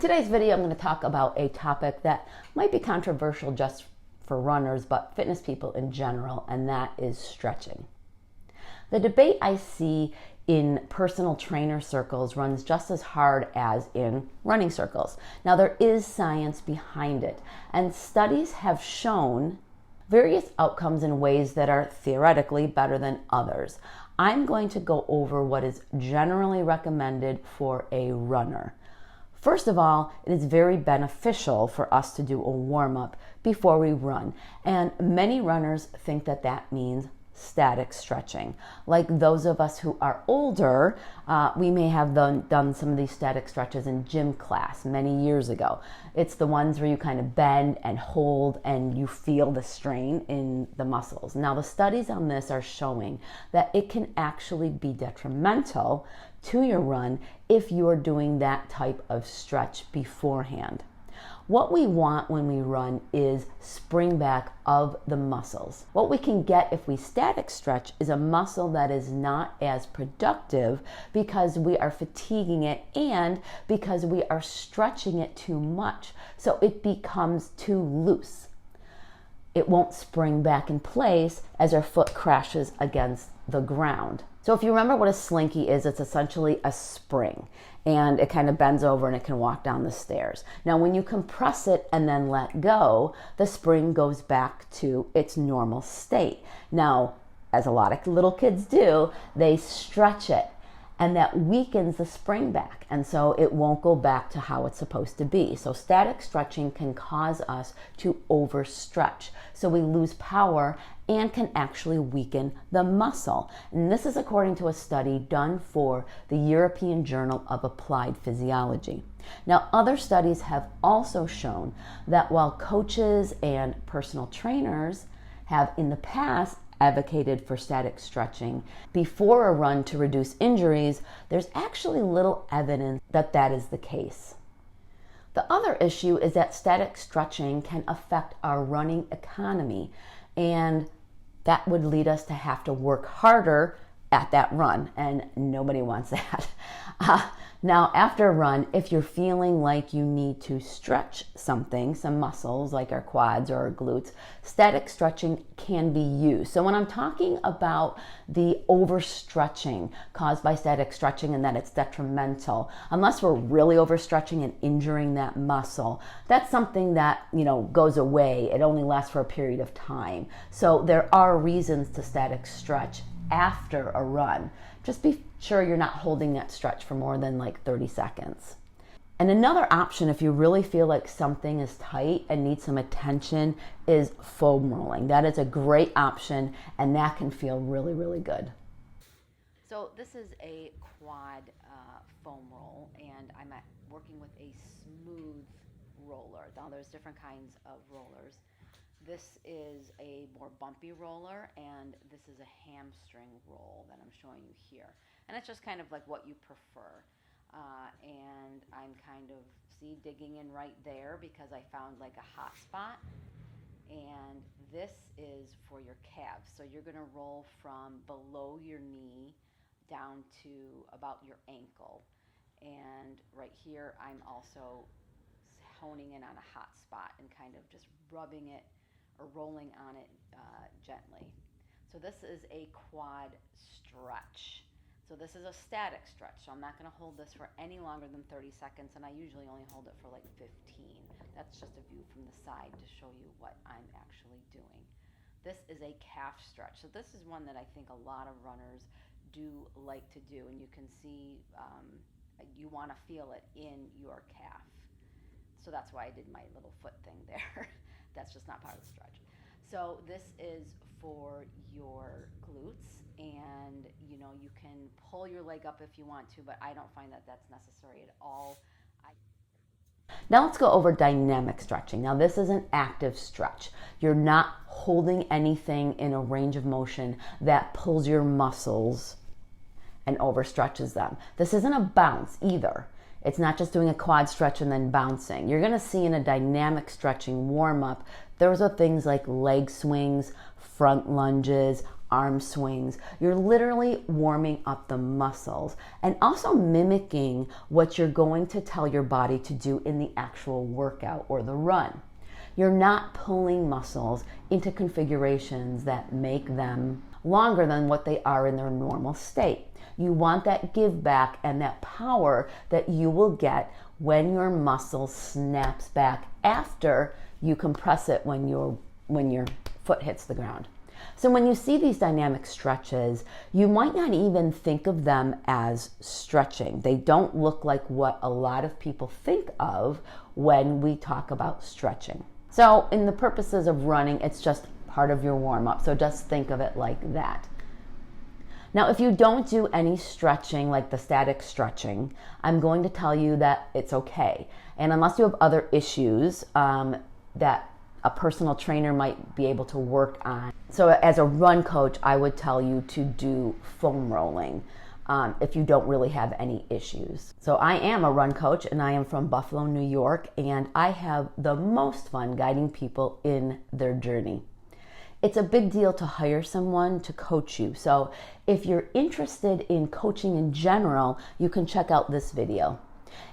Today's video, I'm going to talk about a topic that might be controversial just for runners, but fitness people in general, and that is stretching. The debate I see in personal trainer circles runs just as hard as in running circles. Now, there is science behind it, and studies have shown various outcomes in ways that are theoretically better than others. I'm going to go over what is generally recommended for a runner. First of all, it is very beneficial for us to do a warm-up before we run. And many runners think that that means static stretching. Like those of us who are older, we may have done some of these static stretches in gym class many years ago. It's the ones where you kind of bend and hold and you feel the strain in the muscles. Now, the studies on this are showing that it can actually be detrimental to your run if you're doing that type of stretch beforehand. What we want when we run is spring back of the muscles. What we can get if we static stretch is a muscle that is not as productive because we are fatiguing it and because we are stretching it too much. So it becomes too loose. It won't spring back in place as our foot crashes against the ground. So if you remember what a slinky is, it's essentially a spring, and it kind of bends over and it can walk down the stairs. Now, when you compress it and then let go, the spring goes back to its normal state. Now, as a lot of little kids do, they stretch it, and that weakens the spring back, and so it won't go back to how it's supposed to be. So static stretching can cause us to overstretch, so we lose power and can actually weaken the muscle. And this is according to a study done for the European Journal of Applied Physiology. Now, other studies have also shown that while coaches and personal trainers have in the past advocated for static stretching before a run to reduce injuries, there's actually little evidence that that is the case. The other issue is that static stretching can affect our running economy, and that would lead us to have to work harder at that run, and nobody wants that. Now, after a run, if you're feeling like you need to stretch something, some muscles like our quads or our glutes, static stretching can be used. So when I'm talking about the overstretching caused by static stretching and that it's detrimental, unless we're really overstretching and injuring that muscle, that's something that, goes away. It only lasts for a period of time. So there are reasons to static stretch after a run. Just be sure you're not holding that stretch for more than like 30 seconds. And another option, if you really feel like something is tight and needs some attention, is foam rolling. That is a great option, and that can feel really, really good. So this is a quad foam roll, and I'm working with a smooth roller. Now there's different kinds of rollers. This is a more bumpy roller, and this is a hamstring roll that I'm showing you here. And it's just kind of like what you prefer. And I'm kind of, digging in right there because I found like a hot spot. And this is for your calves. So you're going to roll from below your knee down to about your ankle. And right here, I'm also honing in on a hot spot and kind of just rubbing it or rolling on it gently. So this is a quad stretch. So this is a static stretch. So I'm not going to hold this for any longer than 30 seconds, and I usually only hold it for like 15. That's just a view from the side to show you what I'm actually doing. This is a calf stretch. So this is one that I think a lot of runners do like to do, and you can see you want to feel it in your calf. So that's why I did my little foot thing there. That's just not part of the stretch. So this is for your glutes, and you can pull your leg up if you want to, but I don't find that that's necessary at all. Now let's go over dynamic stretching. Now this is an active stretch. You're not holding anything in a range of motion that pulls your muscles and overstretches them. This isn't a bounce either. It's not just doing a quad stretch and then bouncing. You're going to see in a dynamic stretching warm-up, those are things like leg swings, front lunges, arm swings. You're literally warming up the muscles and also mimicking what you're going to tell your body to do in the actual workout or the run. You're not pulling muscles into configurations that make them longer than what they are in their normal state. You want that give back and that power that you will get when your muscle snaps back after you compress it when your foot hits the ground. So when you see these dynamic stretches, you might not even think of them as stretching. They don't look like what a lot of people think of when we talk about stretching. So in the purposes of running, it's just part of your warm-up. So just think of it like that. Now, if you don't do any stretching, like the static stretching, I'm going to tell you that it's okay. And unless you have other issues that a personal trainer might be able to work on. So as a run coach, I would tell you to do foam rolling if you don't really have any issues. So I am a run coach and I am from Buffalo, New York, and I have the most fun guiding people in their journey. It's a big deal to hire someone to coach you. So if you're interested in coaching in general, you can check out this video.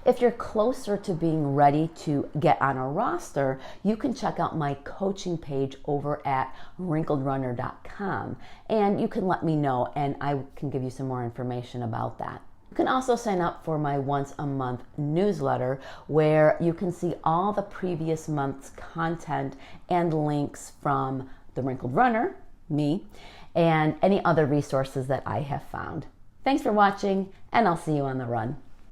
If you're closer to being ready to get on a roster, you can check out my coaching page over at wrinkledrunner.com, and you can let me know and I can give you some more information about that. You can also sign up for my once a month newsletter where you can see all the previous month's content and links from the Wrinkled Runner, me, and any other resources that I have found. Thanks for watching, and I'll see you on the run.